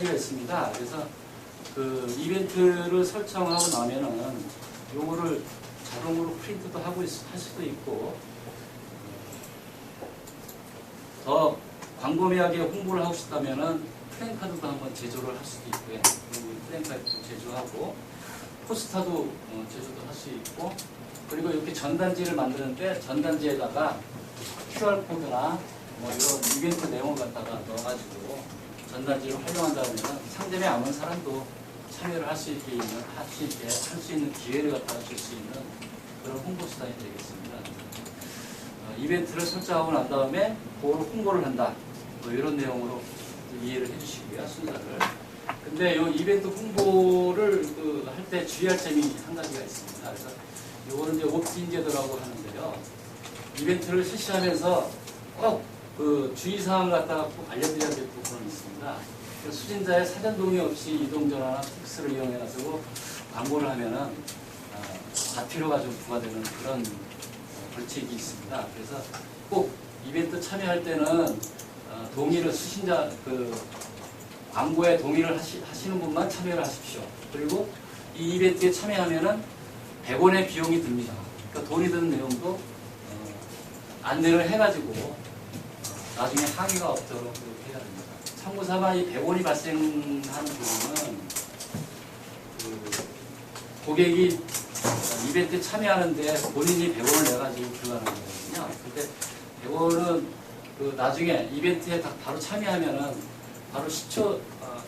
있습니다. 그래서 그 이벤트를 설정하고 나면은 요거를 자동으로 프린트도 하고 할 수도 있고, 더 광범위하게 홍보를 하고 싶다면은 플랜카드도 한번 제조를 할 수도 있고요. 플랜카드도 제조하고 포스터도 제조도 할 수 있고, 그리고 이렇게 전단지를 만드는데 전단지에다가 QR 코드나 뭐 이런 이벤트 내용을 갖다가 넣어가지고 전단지를 활용한다면 상점에 아무 사람도 참여를 할 수 있는 기회를 갖다가 줄 수 있는 그런 홍보 수단이 되겠습니다. 이벤트를 설정하고 난 다음에 그걸 홍보를 한다. 뭐 이런 내용으로 이해를 해주시고요, 순서를. 근데 이 이벤트 홍보를 할 때 주의할 점이 한 가지가 있습니다. 그래서 이거는 이제 옵트인 제도라고 하는데요. 이벤트를 실시하면서 꼭 그 주의사항을 갖다가 꼭 알려드려야 될 부분은 있습니다. 수진자의 사전 동의 없이 이동전화나 텍스를 이용해가지고 광고를 하면은 과태료가 좀 부과되는 그런 벌칙이 있습니다. 그래서 꼭 이벤트 참여할 때는 동의를 수신자 광고에 동의를 하시는 분만 참여를 하십시오. 그리고 이 이벤트에 참여하면은 100원의 비용이 듭니다. 그러니까 돈이 드는 내용도 안내를 해가지고 나중에 항의가 없도록 그렇게 해야 됩니다. 참고삼아 이 100원이 발생하는 부분은 고객이 이벤트에 참여하는데 본인이 100원을 내가지고 들어가는 거거든요. 근데 100원은 나중에 이벤트에 바로 참여하면은 바로 10초,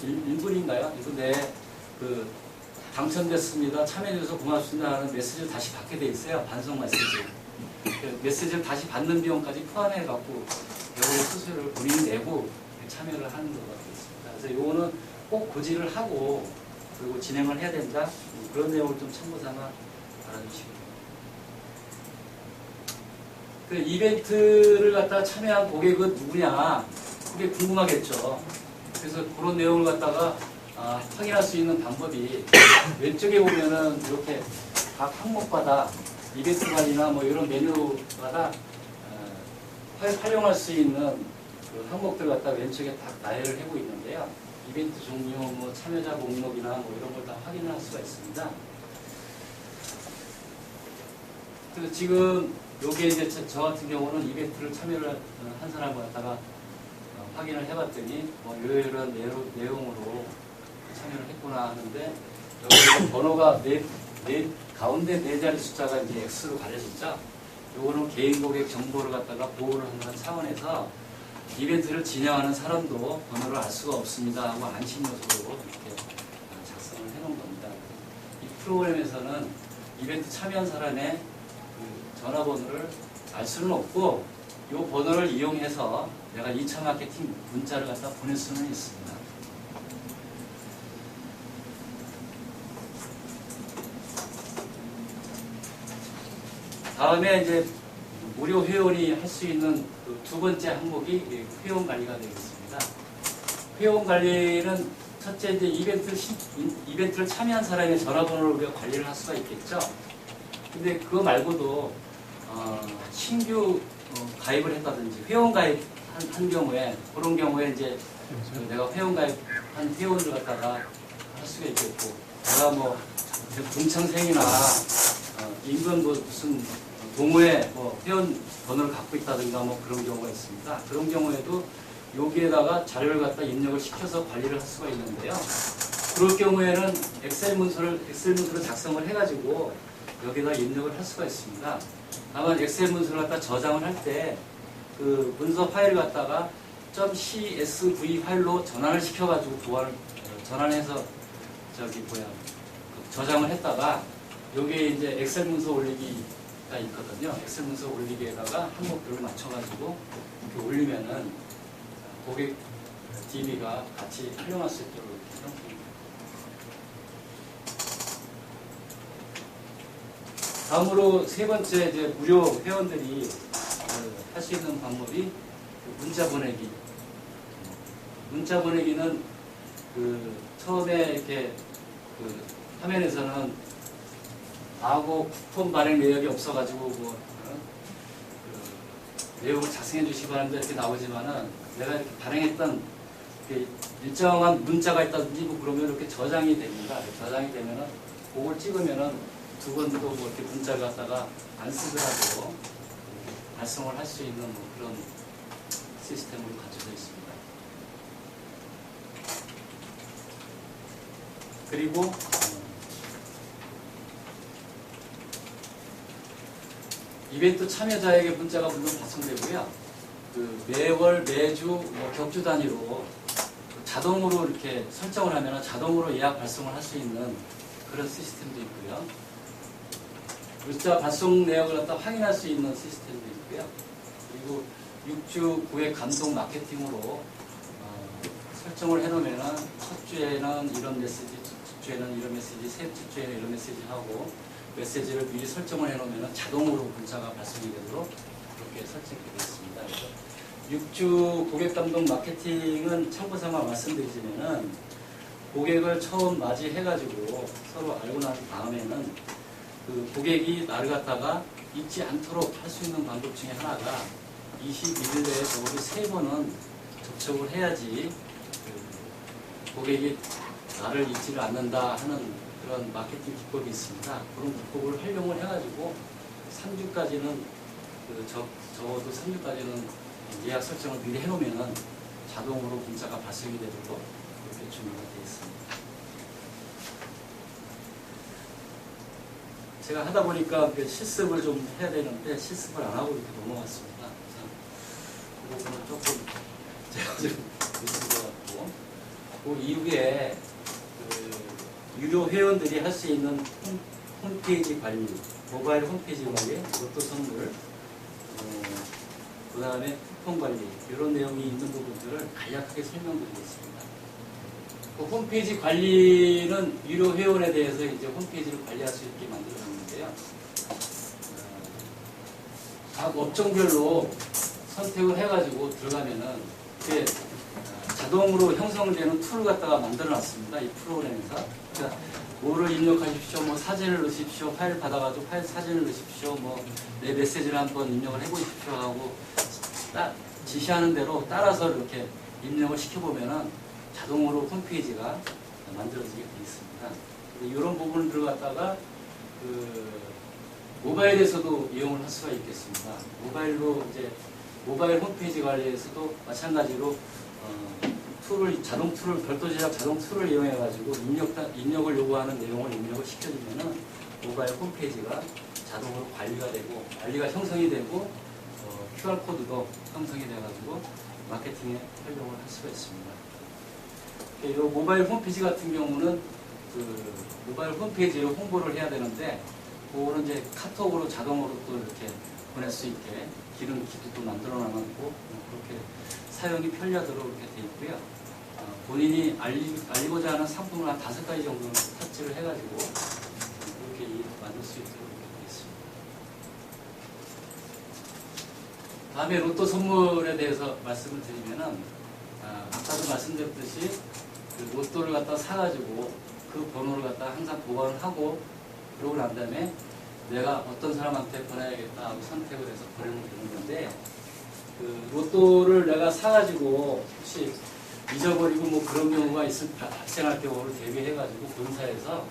1분인가요? 이거 당첨됐습니다. 참여해주셔서 고맙습니다 하는 메시지를 다시 받게 돼 있어요. 반송 메시지. 메시지를 다시 받는 비용까지 포함해갖고 100원의 수수료를 본인이 내고 참여를 하는 것 같습니다. 그래서 이거는 꼭 고지를 하고 그리고 진행을 해야 된다. 그런 내용을 좀 참고삼아 알아주시기 바랍니다. 이벤트를 갖다가 참여한 고객은 누구냐? 그게 궁금하겠죠. 그래서 그런 내용을 갖다가 확인할 수 있는 방법이 왼쪽에 보면은 이렇게 각 항목마다 이벤트 관리나 뭐 이런 메뉴마다 활용할 수 있는 그 항목들 갖다 왼쪽에 딱 나열을 해고 있는데요. 이벤트 종류, 뭐 참여자 목록이나 뭐 이런 걸 다 확인할 수가 있습니다. 그래서 지금 요게 이제 저 같은 경우는 이벤트를 참여를 한 사람을 갖다가 확인을 해봤더니 뭐 이런 내용으로 참여를 했구나 하는데 여기 번호가 가운데 네 자리 숫자가 이제 X로 가려졌죠. 요거는 개인 고객 정보를 갖다가 보호를 한다는 차원에서 이벤트를 진행하는 사람도 번호를 알 수가 없습니다 하고 안심 요소로 이렇게 작성을 해놓은 겁니다. 이 프로그램에서는 이벤트 참여한 사람의 그 전화번호를 알 수는 없고 이 번호를 이용해서 내가 2차 마케팅 문자를 갖다 보낼 수는 있습니다. 다음에 이제 무료 회원이 할 수 있는 그 두 번째 항목이 회원 관리가 되겠습니다. 회원 관리는 첫째 이제 이벤트를 참여한 사람의 전화번호를 우리가 관리를 할 수가 있겠죠. 근데 그거 말고도 신규 가입을 했다든지 회원 가입한 경우에 그런 경우에 이제 내가 회원 가입한 회원을 갖다가 할 수가 있겠고 내가 뭐 동창생이나 인근 뭐 무슨 동호회 회원 번호를 갖고 있다든가 뭐 그런 경우가 있습니다. 그런 경우에도 여기에다가 자료를 갖다 입력을 시켜서 관리를 할 수가 있는데요. 그럴 경우에는 엑셀 문서를 작성을 해가지고 여기다 입력을 할 수가 있습니다. 다만 엑셀 문서를 갖다 저장을 할 때 그 문서 파일을 갖다가 .csv 파일로 전환을 시켜가지고 전환해서 저장을 했다가 여기에 이제 엑셀 문서 올리기가 있거든요. 엑셀 문서 올리기에다가 항목들을 맞춰가지고 이렇게 올리면은 고객 DB가 같이 활용할 수 있도록 이렇게 형성입니다. 다음으로 세 번째 이제 무료 회원들이 할 수 있는 방법이 문자 보내기. 문자 보내기는 처음에 이렇게 화면에서는 나하고 쿠폰 발행 내역이 없어가지고 내용을 작성해 주시기 바랍니다 이렇게 나오지만은 내가 이렇게 발행했던 이렇게 일정한 문자가 있다든지 뭐 그러면 이렇게 저장이 됩니다. 저장이 되면은 그걸 찍으면은 두 번도 뭐 이렇게 문자를 갖다가 안 쓰더라도 발송을 할 수 있는 뭐 그런 시스템으로 갖춰져 있습니다. 그리고 이벤트 참여자에게 문자가 물론 발송되고요. 그 매월, 매주, 뭐 격주 단위로 자동으로 이렇게 설정을 하면 자동으로 예약 발송을 할 수 있는 그런 시스템도 있고요. 문자 발송 내역을 갖다 확인할 수 있는 시스템도 있고요. 그리고 6주 9회 감동 마케팅으로 설정을 해놓으면 첫 주에는 이런 메시지, 두 주에는 이런 메시지, 세 주에는 이런 메시지 하고 메시지를 미리 설정을 해놓으면 자동으로 문자가 발송이 되도록 그렇게 설정이 되어 있습니다. 그래서 6주 고객 감동 마케팅은 참고삼아 말씀드리자면은 고객을 처음 맞이해가지고 서로 알고 난 다음에는 그 고객이 나를 갖다가 잊지 않도록 할 수 있는 방법 중에 하나가 21일 내에 적어도 3번은 접촉을 해야지 그 고객이 나를 잊지를 않는다 하는 그런 마케팅 기법이 있습니다. 그런 기법을 활용을 해가지고 3주까지는 적어도 3주까지는 예약 설정을 미리 해놓으면 자동으로 문자가 발송이 되도록 그렇게 준비가 되어 있습니다. 제가 하다 보니까 실습을 좀 해야 되는데 실습을 안 하고 이렇게 넘어갔습니다. 그 부분은 조금 제가 좀 늦은 것 같고 그 이후에 그 유료 회원들이 할 수 있는 홈페이지 관리, 모바일 홈페이지 관리, 로또 선물, 그 다음에 쿠폰 관리 이런 내용이 있는 부분들을 간략하게 설명드리겠습니다. 그 홈페이지 관리는 유료 회원에 대해서 이제 홈페이지를 관리할 수 있게 만들어놨는데요. 각 업종별로 선택을 해가지고 들어가면은 이게 자동으로 형성되는 툴을 갖다가 만들어놨습니다. 이 프로그램에서. 그러니까 뭐를 입력하십시오, 뭐 사진을 넣으십시오, 파일 받아가지고 파일 사진을 넣으십시오, 뭐 내 메시지를 한번 입력을 해보십시오 하고 지시하는 대로 따라서 이렇게 입력을 시켜보면은 자동으로 홈페이지가 만들어지게 되어 있습니다. 이런 부분을 들어갔다가 그 모바일에서도 이용을 할 수가 있겠습니다. 모바일로 이제 모바일 홈페이지 관리에서도 마찬가지로 자동 툴을 별도 제작 자동 툴을 이용해 가지고 입력을 요구하는 내용을 입력을 시켜주면은 모바일 홈페이지가 자동으로 관리가 되고 형성이 되고 QR코드도 형성이 돼가지고 마케팅에 활용을 할 수가 있습니다. 이 모바일 홈페이지 같은 경우는 그 모바일 홈페이지로 홍보를 해야 되는데 그거는 이제 카톡으로 자동으로 또 이렇게 보낼 수 있게 기능 기도도 만들어 놔놓고 그렇게 사용이 편리하도록 이렇게 되어 있고요. 본인이 알리고자 하는 상품을 한 5가지 정도는 터치를 해가지고 그렇게 만들 수 있도록 되어 있습니다. 다음에 로또 선물에 대해서 말씀을 드리면은 아까도 말씀드렸듯이 그 로또를 갖다 사가지고 그 번호를 갖다 항상 보관을 하고 그러고 난 다음에 내가 어떤 사람한테 보내야겠다 하고 선택을 해서 보내면 되는 건데 그 로또를 내가 사가지고 혹시 잊어버리고 뭐 그런 경우가 발생할 경우를 대비해가지고 본사에서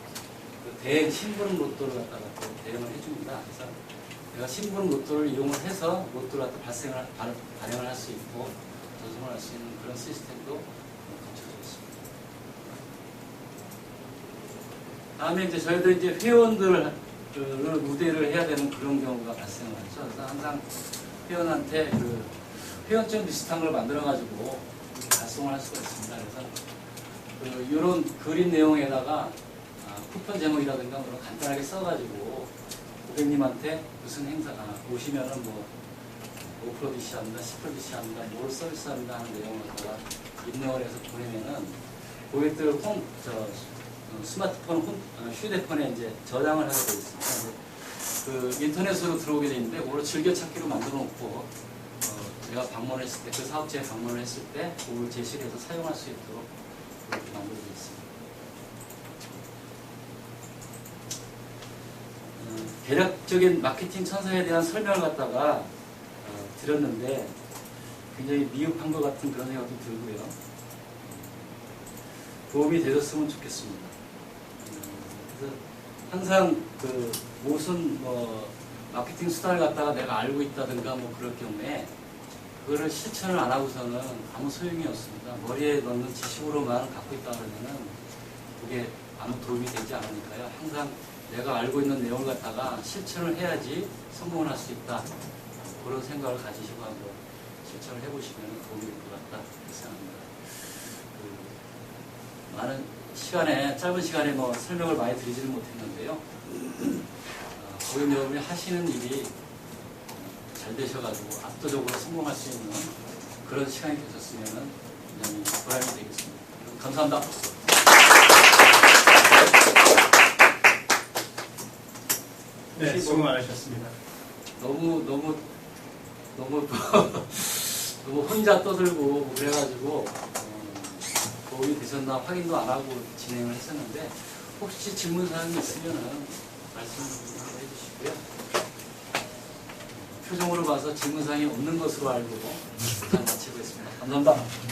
그 대행 신분 로또를 갖다가 또 대행을 해줍니다. 그래서 내가 신분 로또를 이용을 해서 로또를 갖다 발행을 할 수 있고 전송을 할 수 있는 그런 시스템도 갖춰져 있습니다. 다음에 이제 저희들 이제 회원들을 우대를 해야 되는 그런 경우가 발생을 하죠. 그래서 항상 회원한테 그 회원증 비슷한 걸 만들어가지고 발송을 할 수가 있습니다. 그래서 이런 그림 내용에다가 쿠폰 제목이라든가 그런 간단하게 써가지고 고객님한테 무슨 행사 오시면은 뭐 5% DC합니다, 10% DC합니다, 뭘 서비스합니다 하는 내용을 갖다가 입력을 해서 보내면은 고객들 스마트폰, 휴대폰에 이제 저장을 하게 되어 있습니다. 그 인터넷으로 들어오게 되어 있는데 그걸 즐겨찾기로 만들어 놓고 제가 방문했을 때, 그 사업체에 방문을 했을 때 그걸 제시를 해서 사용할 수 있도록 그렇게 만들어져 있습니다. 대략적인 마케팅 천사에 대한 설명을 갖다가 드렸는데 굉장히 미흡한 것 같은 그런 생각도 들고요. 도움이 되셨으면 좋겠습니다. 그래서 항상 그 무슨 뭐 마케팅 수단을 갖다가 내가 알고 있다든가 뭐 그럴 경우에 그거를 실천을 안 하고서는 아무 소용이 없습니다. 머리에 넣는 지식으로만 갖고 있다 그러면은 그게 아무 도움이 되지 않으니까요. 항상 내가 알고 있는 내용을 갖다가 실천을 해야지 성공을 할 수 있다. 그런 생각을 가지시고 한번 실천을 해보시면 도움이 될 것 같다 생각합니다. 많은 시간에, 짧은 시간에 뭐 설명을 많이 드리지는 못했는데요. 고객 여러분이 하시는 일이 잘 되셔가지고 압도적으로 성공할 수 있는 그런 시간이 되셨으면 굉장히 보람이 되겠습니다. 감사합니다. 네, 수고 많으셨습니다. 너무 혼자 떠들고 그래가지고 도움이 되셨나 확인도 안 하고 진행을 했었는데 혹시 질문사항이 있으면은 말씀 한번 해주시고요. 표정으로 봐서 질문사항이 없는 것으로 알고 일단 마치고 있습니다. 감사합니다.